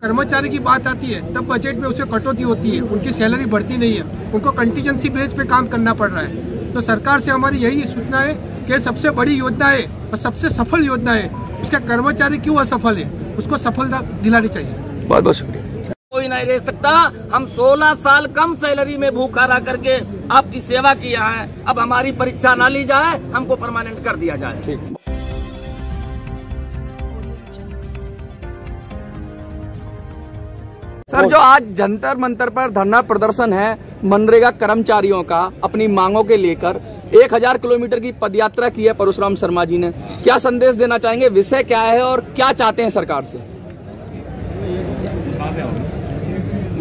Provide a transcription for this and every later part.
कर्मचारी की बात आती है तब बजट में उसे कटौती होती है, उनकी सैलरी बढ़ती नहीं है, उनको कंटीजेंसी बेस पे काम करना पड़ रहा है। तो सरकार से हमारी यही सूचना है कि सबसे बड़ी योजना है और सबसे सफल योजना है, उसका कर्मचारी क्यों असफल है, उसको सफलता दिलानी चाहिए। बहुत बहुत शुक्रिया। कोई नहीं रह सकता। हम 16 साल कम सैलरी में भूखा रह करके आपकी सेवा किया है। अब हमारी परीक्षा ना ली जाए, हमको परमानेंट कर दिया जाए। सर, जो आज जंतर मंतर पर धरना प्रदर्शन है मनरेगा कर्मचारियों का अपनी मांगों के लेकर 1000 किलोमीटर की पदयात्रा की है परशुराम शर्मा जी ने, क्या संदेश देना चाहेंगे? विषय क्या है और क्या चाहते हैं सरकार से?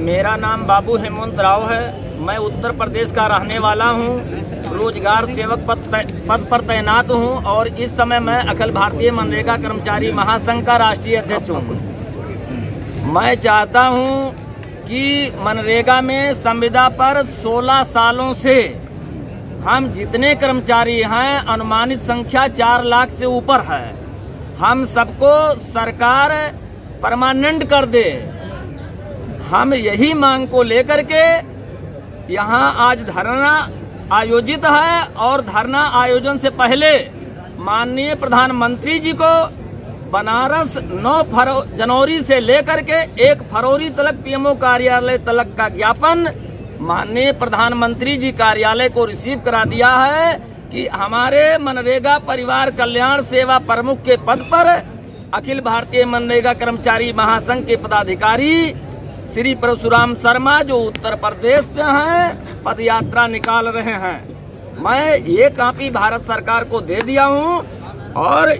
मेरा नाम बाबू हेमंत राव है। मैं उत्तर प्रदेश का रहने वाला हूं। रोजगार सेवक पद पर तैनात हूं और इस समय मैं अखिल भारतीय मनरेगा कर्मचारी महासंघ का राष्ट्रीय अध्यक्ष हूं। मैं चाहता हूं कि मनरेगा में संविदा पर 16 सालों से हम जितने कर्मचारी हैं, अनुमानित संख्या 4 लाख से ऊपर है, हम सबको सरकार परमानेंट कर दे। हम यही मांग को लेकर के यहाँ आज धरना आयोजित है और धरना आयोजन से पहले माननीय प्रधानमंत्री जी को बनारस 9 जनवरी से लेकर के 1 फरवरी तक पीएमओ कार्यालय तक का ज्ञापन माननीय प्रधानमंत्री जी कार्यालय को रिसीव करा दिया है कि हमारे मनरेगा परिवार कल्याण सेवा प्रमुख के पद पर अखिल भारतीय मनरेगा कर्मचारी महासंघ के पदाधिकारी श्री परशुराम शर्मा, जो उत्तर प्रदेश से हैं, पदयात्रा निकाल रहे हैं। मैं ये कॉपी भारत सरकार को दे दिया हूं और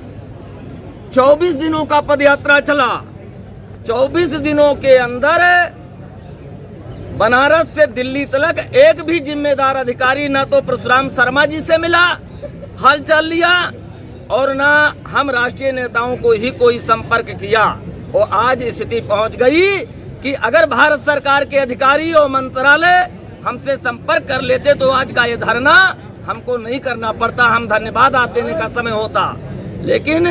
24 दिनों का पदयात्रा चला। 24 दिनों के अंदर बनारस से दिल्ली तक एक भी जिम्मेदार अधिकारी न तो परशुराम शर्मा जी से मिला, हालचाल लिया, और न हम राष्ट्रीय नेताओं को ही कोई संपर्क किया। और आज स्थिति पहुंच गई कि अगर भारत सरकार के अधिकारी और मंत्रालय हमसे संपर्क कर लेते तो आज का ये धरना हमको नहीं करना पड़ता, हम धन्यवाद आप देने का समय होता। लेकिन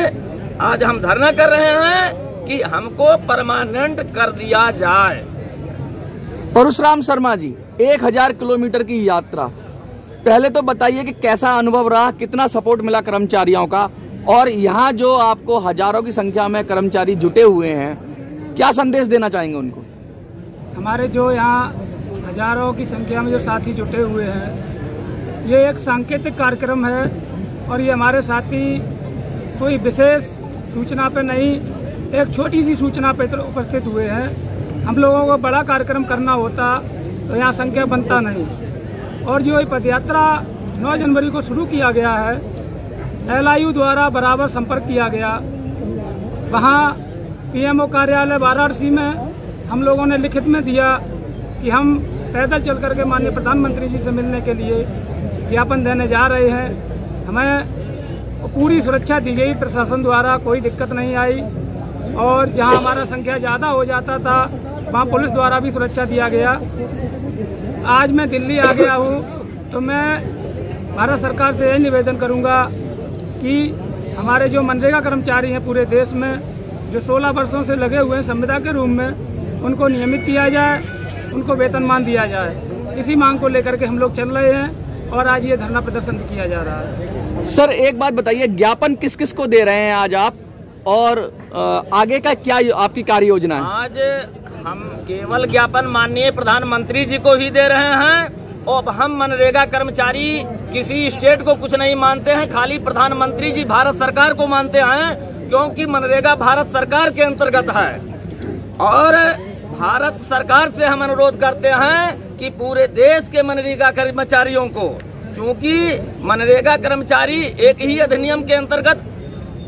आज हम धरना कर रहे हैं कि हमको परमानेंट कर दिया जाए। परशुराम शर्मा जी, 1000 किलोमीटर की यात्रा, पहले तो बताइए कि कैसा अनुभव रहा, कितना सपोर्ट मिला कर्मचारियों का, और यहाँ जो आपको हजारों की संख्या में कर्मचारी जुटे हुए हैं, क्या संदेश देना चाहेंगे उनको? हमारे जो यहाँ हजारों की संख्या में जो साथी जुटे हुए हैं, ये एक सांकेतिक कार्यक्रम है और ये हमारे साथी कोई विशेष सूचना पे नहीं, एक छोटी सी सूचना पे उपस्थित हुए हैं। हम लोगों को बड़ा कार्यक्रम करना होता तो यहाँ संख्या बनता नहीं। और जो ये पदयात्रा 9 जनवरी को शुरू किया गया है, LIU द्वारा बराबर संपर्क किया गया। वहाँ पीएमओ कार्यालय वाराणसी में हम लोगों ने लिखित में दिया कि हम पैदल चल करके माननीय प्रधानमंत्री जी से मिलने के लिए ज्ञापन देने जा रहे हैं। हमें पूरी सुरक्षा दी गई प्रशासन द्वारा, कोई दिक्कत नहीं आई। और जहां हमारा संख्या ज़्यादा हो जाता था वहां पुलिस द्वारा भी सुरक्षा दिया गया। आज मैं दिल्ली आ गया हूं तो मैं भारत सरकार से यही निवेदन करूंगा कि हमारे जो मनरेगा कर्मचारी हैं पूरे देश में, जो 16 वर्षों से लगे हुए हैं संविदा के रूप में, उनको नियमित किया जाए, उनको वेतनमान दिया जाए। इसी मांग को लेकर के हम लोग चल रहे हैं और आज ये धरना प्रदर्शन किया जा रहा है। सर, एक बात बताइए, ज्ञापन किस किस को दे रहे हैं आज आप, और आगे का क्या आपकी कार्य योजना है? आज हम केवल ज्ञापन माननीय प्रधानमंत्री जी को ही दे रहे हैं और हम मनरेगा कर्मचारी किसी स्टेट को कुछ नहीं मानते हैं, खाली प्रधानमंत्री जी भारत सरकार को मानते हैं, क्योंकि मनरेगा भारत सरकार के अंतर्गत है। और भारत सरकार से हम अनुरोध करते हैं कि पूरे देश के मनरेगा कर्मचारियों को, चूंकि मनरेगा कर्मचारी एक ही अधिनियम के अंतर्गत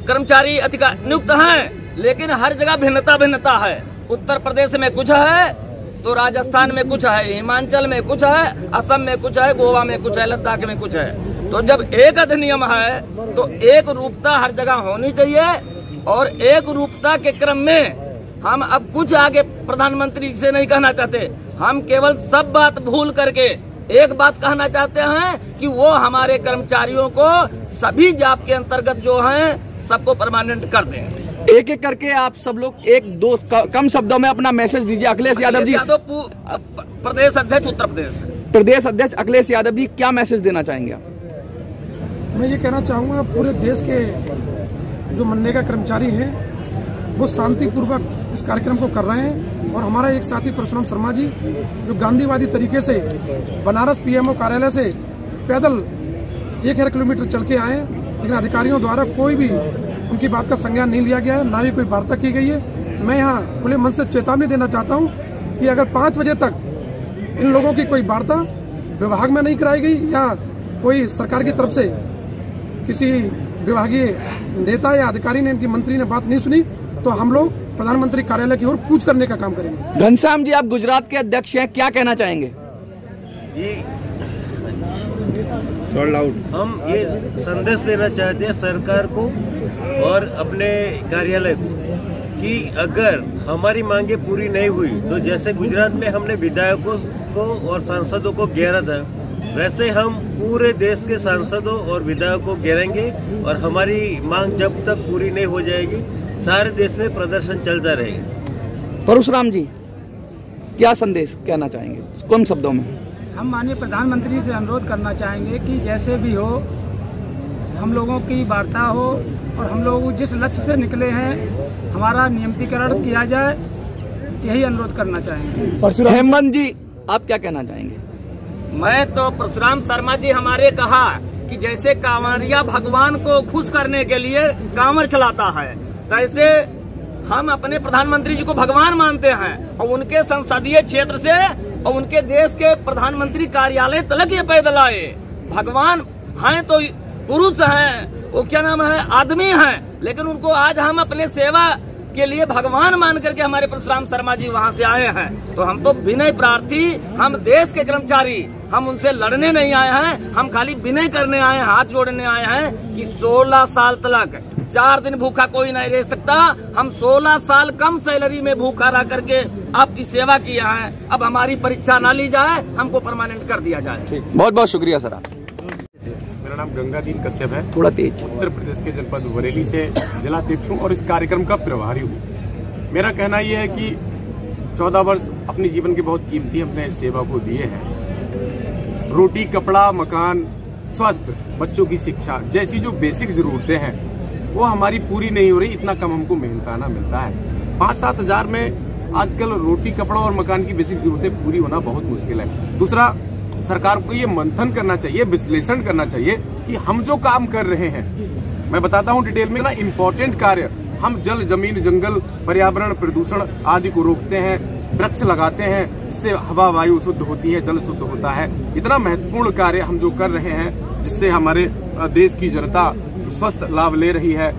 कर्मचारी नियुक्त हैं, लेकिन हर जगह भिन्नता है। उत्तर प्रदेश में कुछ है तो राजस्थान में कुछ है, हिमाचल में कुछ है, असम में कुछ है, गोवा में कुछ है, लद्दाख में कुछ है। तो जब एक अधिनियम है तो एक रूपता हर जगह होनी चाहिए। और एक रूपता के क्रम में हम अब कुछ आगे प्रधानमंत्री से नहीं कहना चाहते, हम केवल सब बात भूल करके एक बात कहना चाहते हैं कि वो हमारे कर्मचारियों को सभी जॉब के अंतर्गत जो हैं सबको परमानेंट कर दें। एक एक करके आप सब लोग एक दो कम शब्दों में अपना मैसेज दीजिए। अखिलेश यादव जी, प्रदेश अध्यक्ष उत्तर प्रदेश अध्यक्ष अखिलेश यादव जी, क्या मैसेज देना चाहेंगे आप? मैं ये कहना चाहूँगा, पूरे देश के जो मनरेगा कर्मचारी हैं वो शांतिपूर्वक इस कार्यक्रम को कर रहे हैं और हमारा एक साथी परशुराम शर्मा जी जो गांधीवादी तरीके से बनारस पीएमओ कार्यालय से पैदल 1000 किलोमीटर चल के आए, लेकिन अधिकारियों द्वारा कोई भी उनकी बात का संज्ञान नहीं लिया गया है, ना ही कोई वार्ता की गई है। मैं यहाँ खुले मन से चेतावनी देना चाहता हूँ कि अगर 5 बजे तक इन लोगों की कोई वार्ता विभाग में नहीं कराई गई या कोई सरकार की तरफ से किसी विभागीय नेता या अधिकारी ने, इनकी मंत्री ने बात नहीं सुनी, तो हम लोग प्रधानमंत्री कार्यालय की ओर कूच करने का काम करेंगे। घनश्याम जी, आप गुजरात के अध्यक्ष हैं, क्या कहना चाहेंगे? हम ये संदेश देना चाहते हैं सरकार को और अपने कार्यालय को कि अगर हमारी मांगे पूरी नहीं हुई तो जैसे गुजरात में हमने विधायकों को और सांसदों को घेरा था, वैसे हम पूरे देश के सांसदों और विधायकों को घेरेंगे और हमारी मांग जब तक पूरी नहीं हो जाएगी सारे देश में प्रदर्शन चलता रहेगा। परशुराम जी, क्या संदेश कहना चाहेंगे कम शब्दों में? हम माननीय प्रधानमंत्री से अनुरोध करना चाहेंगे कि जैसे भी हो हम लोगों की वार्ता हो और हम लोग जिस लक्ष्य से निकले हैं हमारा नियमितीकरण किया जाए, यही अनुरोध करना चाहेंगे। हेमंत जी, आप क्या कहना चाहेंगे? मैं तो परशुराम शर्मा जी हमारे कहा कि जैसे कांवरिया भगवान को खुश करने के लिए कांवर चलाता है, तैसे हम अपने प्रधानमंत्री जी को भगवान मानते हैं और उनके संसदीय क्षेत्र से और उनके देश के प्रधानमंत्री कार्यालय तक ये पैदल आए। भगवान हैं तो पुरुष हैं, वो क्या नाम है, आदमी हैं, लेकिन उनको आज हम अपने सेवा के लिए भगवान मान करके हमारे परशुराम शर्मा जी वहाँ से आए हैं। तो हम तो विनय प्रार्थी, हम देश के कर्मचारी, हम उनसे लड़ने नहीं आए हैं, हम खाली विनय करने आए हैं, हाथ जोड़ने आए हैं कि 16 साल तक 4 दिन भूखा कोई नहीं रह सकता। हम 16 साल कम सैलरी में भूखा रह करके आपकी सेवा किया है। अब हमारी परीक्षा ना ली जाए, हमको परमानेंट कर दिया जाए। बहुत बहुत शुक्रिया सर। मेरा नाम गंगादीन कश्यप है, थोड़ा तेज। उत्तर प्रदेश के जनपद बरेली से जिलाध्यक्ष हूँ और इस कार्यक्रम का प्रभारी हूँ। मेरा कहना यह है कि 14 वर्ष अपने जीवन के बहुत कीमती अपने सेवा को दिए हैं। रोटी, कपड़ा, मकान, स्वास्थ्य, बच्चों की शिक्षा जैसी जो बेसिक जरूरतें हैं वो हमारी पूरी नहीं हो रही। इतना कम हमको मेहनताना मिलता है। 5-7 हजार में आजकल रोटी, कपड़ा और मकान की बेसिक जरूरतें पूरी होना बहुत मुश्किल है। दूसरा, सरकार को ये मंथन करना चाहिए, विश्लेषण करना चाहिए कि हम जो काम कर रहे हैं, मैं बताता हूँ डिटेल में ना, इम्पोर्टेंट कार्य, हम जल, जमीन, जंगल, पर्यावरण, प्रदूषण आदि को रोकते हैं, वृक्ष लगाते हैं, जिससे हवा, वायु शुद्ध होती है, जल शुद्ध होता है। इतना महत्वपूर्ण कार्य हम जो कर रहे हैं जिससे हमारे देश की जनता स्वस्थ लाभ ले रही है।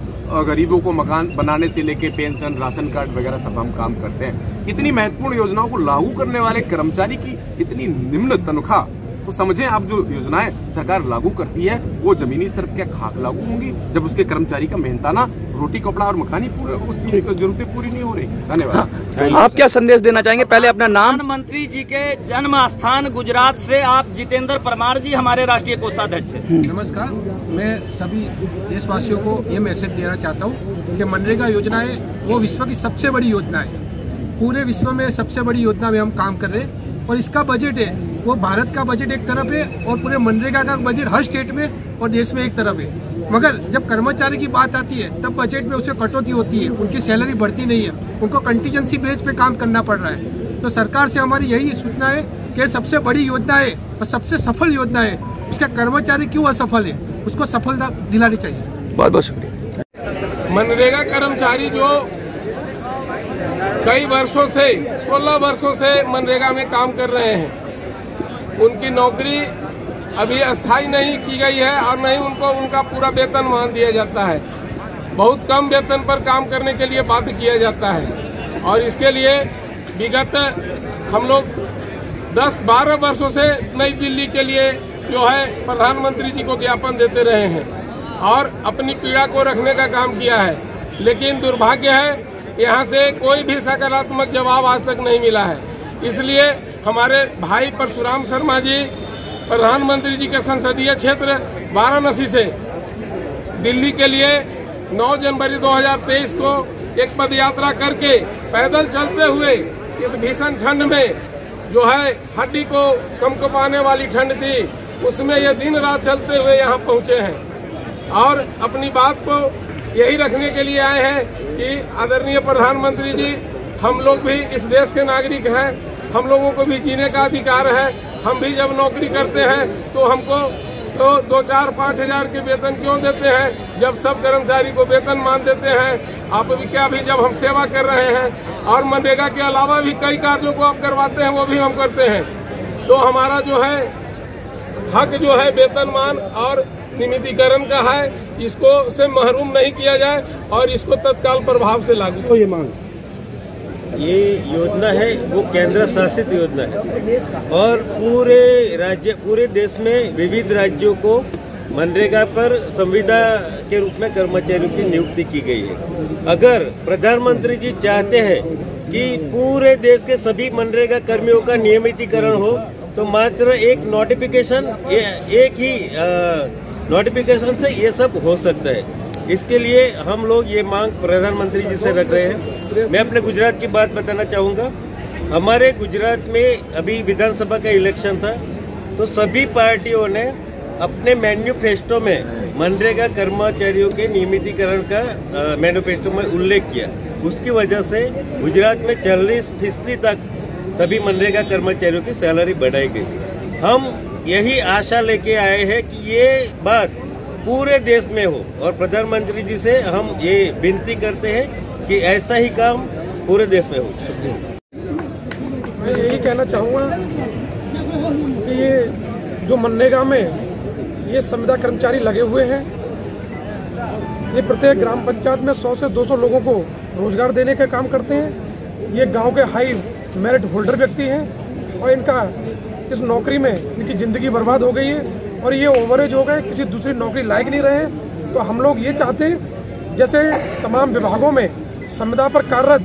गरीबों को मकान बनाने से लेके पेंशन, राशन कार्ड वगैरह सब हम काम करते हैं। इतनी महत्वपूर्ण योजनाओं को लागू करने वाले कर्मचारी की इतनी निम्न तनख्वाह, तो समझें आप जो योजनाएं सरकार लागू करती है वो जमीनी स्तर पर क्या खाक लागू होंगी जब उसके कर्मचारी का मेहनताना रोटी, कपड़ा और मकान ही पूरे उसकी जरूरतें पूरी नहीं हो रही। धन्यवाद। आप क्या संदेश देना चाहेंगे? पहले अपना नाम। प्रधानमंत्री जी के जन्म स्थान गुजरात से आप जितेंद्र परमार जी, हमारे राष्ट्रीय कोषाध्यक्ष। नमस्कार, मैं सभी देशवासियों को ये मैसेज देना चाहता हूँ कि मनरेगा योजना है वो विश्व की सबसे बड़ी योजना है। पूरे विश्व में सबसे बड़ी योजना में हम काम कर रहे हैं और इसका बजट है वो भारत का बजट एक तरफ है और पूरे मनरेगा का बजट हर स्टेट में और देश में एक तरफ है। मगर जब कर्मचारी की बात आती है तब बजट में उसमें कटौती होती है, उनकी सैलरी बढ़ती नहीं है, उनको कंटीजेंसी बेस पे काम करना पड़ रहा है। तो सरकार से हमारी यही सूचना है कि सबसे बड़ी योजना है और सबसे सफल योजना है, उसका कर्मचारी क्यों असफल है, उसको सफलता दिलानी चाहिए। बहुत बहुत शुक्रिया। मनरेगा कर्मचारी जो कई वर्षों से 16 वर्षों से मनरेगा में काम कर रहे हैं, उनकी नौकरी अभी अस्थायी नहीं की गई है और नहीं उनको उनका पूरा वेतन मान दिया जाता है। बहुत कम वेतन पर काम करने के लिए बाध्य किया जाता है और इसके लिए विगत हम लोग 10-12 वर्षों से नई दिल्ली के लिए जो है प्रधानमंत्री जी को ज्ञापन देते रहे हैं और अपनी पीड़ा को रखने का काम किया है, लेकिन दुर्भाग्य है यहाँ से कोई भी सकारात्मक जवाब आज तक नहीं मिला है। इसलिए हमारे भाई परशुराम शर्मा जी प्रधानमंत्री जी के संसदीय क्षेत्र वाराणसी से दिल्ली के लिए 9 जनवरी 2023 को एक पद यात्रा करके पैदल चलते हुए इस भीषण ठंड में जो है हड्डी को कंपकपाने वाली ठंड थी, उसमें ये दिन रात चलते हुए यहाँ पहुँचे हैं और अपनी बात को यही रखने के लिए आए हैं कि आदरणीय प्रधानमंत्री जी, हम लोग भी इस देश के नागरिक हैं, हम लोगों को भी जीने का अधिकार है। हम भी जब नौकरी करते हैं तो हमको तो 2-4-5 हजार के वेतन क्यों देते हैं, जब सब कर्मचारी को वेतन मान देते हैं। आप भी क्या भी जब हम सेवा कर रहे हैं और मनरेगा के अलावा भी कई कार्यों को आप करवाते हैं, वो भी हम करते हैं, तो हमारा जो है हक जो है वेतनमान और नियमितीकरण का है, इसको से महरूम नहीं किया जाए और इसको तत्काल प्रभाव से लागू। ये मांग, ये योजना है वो केंद्र शासित योजना है और पूरे देश में विविध राज्यों को मनरेगा पर संविदा के रूप में कर्मचारियों की नियुक्ति की गई है। अगर प्रधानमंत्री जी चाहते हैं कि पूरे देश के सभी मनरेगा कर्मियों का नियमितीकरण हो, तो मात्र एक नोटिफिकेशन, एक ही नोटिफिकेशन से ये सब हो सकता है। इसके लिए हम लोग ये मांग प्रधानमंत्री जी से रख रहे हैं। मैं अपने गुजरात की बात बताना चाहूँगा। हमारे गुजरात में अभी विधानसभा का इलेक्शन था, तो सभी पार्टियों ने अपने मैन्युफेस्टो में मनरेगा कर्मचारियों के नियमितीकरण का मैन्युफेस्टो में उल्लेख किया। उसकी वजह से गुजरात में 40% तक सभी मनरेगा कर्मचारियों की सैलरी बढ़ाई गई। हम यही आशा लेके आए हैं कि ये बात पूरे देश में हो और प्रधानमंत्री जी से हम ये विनती करते हैं कि ऐसा ही काम पूरे देश में हो। मैं यही कहना चाहूँगा कि ये जो मनरेगा में ये संविदा कर्मचारी लगे हुए हैं, ये प्रत्येक ग्राम पंचायत में 100 से 200 लोगों को रोजगार देने का काम करते हैं। ये गांव के हाई मेरिट होल्डर व्यक्ति हैं और इनका इस नौकरी में इनकी ज़िंदगी बर्बाद हो गई है और ये ओवरेज हो गए, किसी दूसरी नौकरी लायक नहीं रहे। तो हम लोग ये चाहते हैं जैसे तमाम विभागों में संविदा पर कार्यरत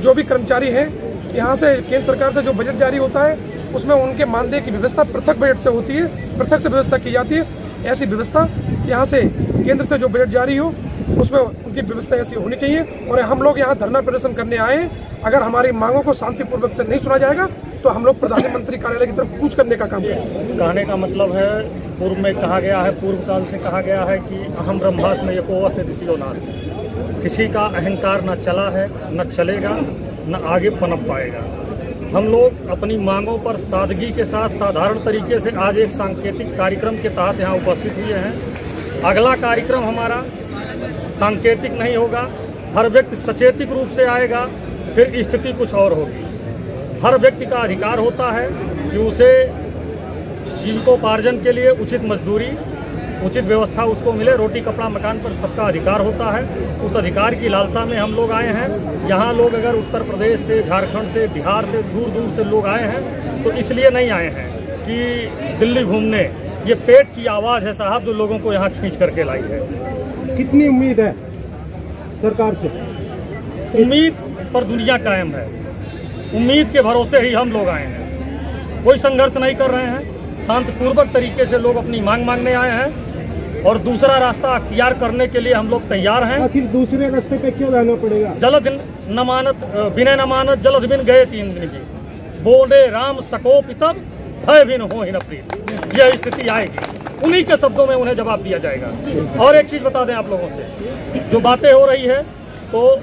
जो भी कर्मचारी हैं, यहाँ से केंद्र सरकार से जो बजट जारी होता है उसमें उनके मानदेय की व्यवस्था पृथक बजट से होती है, पृथक से व्यवस्था की जाती है। ऐसी व्यवस्था यहाँ से केंद्र से जो बजट जारी हो उसमें उनकी व्यवस्था ऐसी होनी चाहिए। और हम लोग यहाँ धरना प्रदर्शन करने आए हैं। अगर हमारी मांगों को शांतिपूर्वक से नहीं सुना जाएगा तो हम लोग प्रधानमंत्री कार्यालय की तरफ कूच करने का काम करेंगे। कहने का मतलब है, पूर्व में कहा गया है, पूर्व काल से कहा गया है कि अहम ब्रह्मास्म एको अस्ति द्वितीयो नास्ति। किसी का अहंकार न चला है, न चलेगा, न आगे पनप पाएगा। हम लोग अपनी मांगों पर सादगी के साथ साधारण तरीके से आज एक सांकेतिक कार्यक्रम के तहत यहाँ उपस्थित हुए हैं। अगला कार्यक्रम हमारा सांकेतिक नहीं होगा, हर व्यक्ति सचेतिक रूप से आएगा, फिर स्थिति कुछ और होगी। हर व्यक्ति का अधिकार होता है कि उसे जीविकोपार्जन के लिए उचित मजदूरी, उचित व्यवस्था उसको मिले, रोटी कपड़ा मकान पर सबका अधिकार होता है। उस अधिकार की लालसा में हम लोग आए हैं। यहाँ लोग अगर उत्तर प्रदेश से, झारखंड से, बिहार से, दूर दूर से लोग आए हैं तो इसलिए नहीं आए हैं कि दिल्ली घूमने। ये पेट की आवाज़ है साहब, जो लोगों को यहाँ खींच करके लाई है। कितनी उम्मीद है सरकार से? उम्मीद पर दुनिया कायम है। उम्मीद के भरोसे ही हम लोग आए हैं। कोई संघर्ष नहीं कर रहे हैं, शांतिपूर्वक तरीके से लोग अपनी मांग मांगने आए हैं और दूसरा रास्ता अख्तियार करने के लिए हम लोग तैयार हैं। आखिर दूसरे रास्ते पे क्यों जाना पड़ेगा? जलद नमानत बिना नमानत जलद बिन गए 3 दिन की, बोले राम सकोप तब भय बिन हो ही न प्रीत। यह स्थिति आएगी, उन्हीं के शब्दों में उन्हें जवाब दिया जाएगा। और एक चीज़ बता दें आप लोगों से, जो बातें हो रही है तो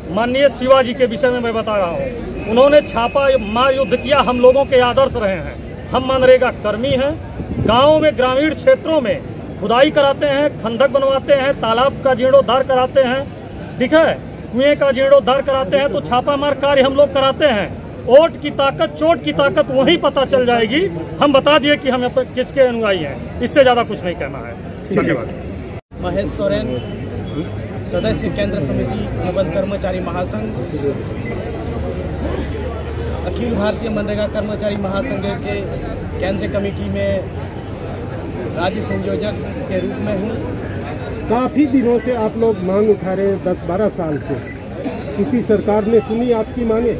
माननीय शिवाजी के विषय में मैं बता रहा हूँ। उन्होंने छापा मार युद्ध किया, हम लोगों के आदर्श रहे हैं। हम मनरेगा कर्मी हैं। गाँव में, ग्रामीण क्षेत्रों में खुदाई कराते हैं, खंडक बनवाते हैं, तालाब का जीर्णोद्धार कराते हैं, ठीक है, कुएं का जीर्णोद्धार कराते हैं, तो छापामार कार्य हम लोग कराते हैं। वोट की ताकत, चोट की ताकत वहीं पता चल जाएगी। हम बता दिए कि हम किसके अनुयायी हैं, इससे ज़्यादा कुछ नहीं कहना है। धन्यवाद। महेश सोरेन, सदस्य केंद्र समिति एवं कर्मचारी महासंघ, अखिल भारतीय मनरेगा कर्मचारी महासंघ के केंद्रीय कमेटी में राज्य संयोजक के रूप में हूँ। काफ़ी दिनों से आप लोग मांग उठा रहे हैं, 10-12 साल से। किसी सरकार ने सुनी आपकी मांगे?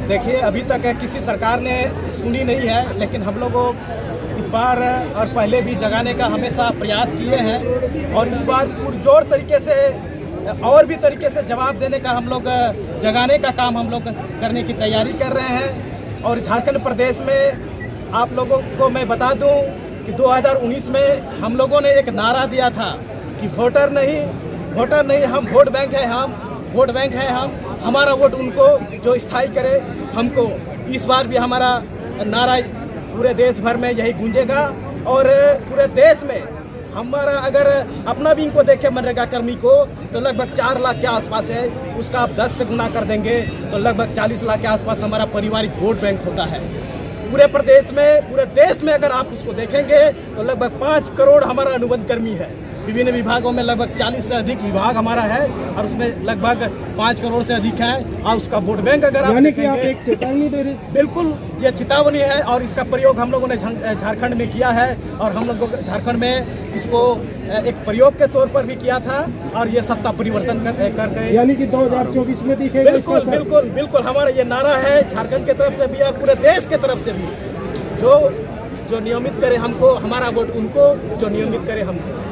देखिए, अभी तक किसी सरकार ने सुनी नहीं है, लेकिन हम लोगों इस बार और पहले भी जगाने का हमेशा प्रयास किए हैं और इस बार पुरजोर तरीके से और भी तरीके से जवाब देने का हम लोग जगाने का काम हम लोग करने की तैयारी कर रहे हैं। और झारखंड प्रदेश में आप लोगों को मैं बता दूं कि 2019 में हम लोगों ने एक नारा दिया था कि वोटर नहीं हम वोट बैंक है, हम वोट बैंक है, हम हमारा वोट उनको जो स्थायी करे हमको। इस बार भी हमारा नारा पूरे देश भर में यही गूंजेगा और पूरे देश में हमारा अगर अपना भी इनको देखे मनरेगा कर्मी को तो लगभग 4 लाख के आसपास है, उसका आप 10 से गुना कर देंगे तो लगभग 40 लाख के आसपास हमारा पारिवारिक वोट बैंक होता है। पूरे प्रदेश में, पूरे देश में अगर आप उसको देखेंगे तो लगभग 5 करोड़ हमारा अनुबंध कर्मी है। विभिन्न विभागों में लगभग 40 से अधिक विभाग हमारा है और उसमें लगभग 5 करोड़ से अधिक है। और उसका वोट बैंक अगर आप एक चेतावनी दे रहे, बिल्कुल ये चेतावनी है और इसका प्रयोग हम लोगों ने झारखंड में किया है और हम लोगों झारखंड में इसको एक प्रयोग के तौर पर भी किया था और ये सत्ता परिवर्तन करके यानी कि 2024 में दिखेगा। बिल्कुल बिल्कुल बिल्कुल हमारा ये नारा है झारखंड की तरफ से भी और पूरे देश की तरफ से भी, जो नियमित करे हमको, हमारा वोट उनको, जो नियमित करे हमको।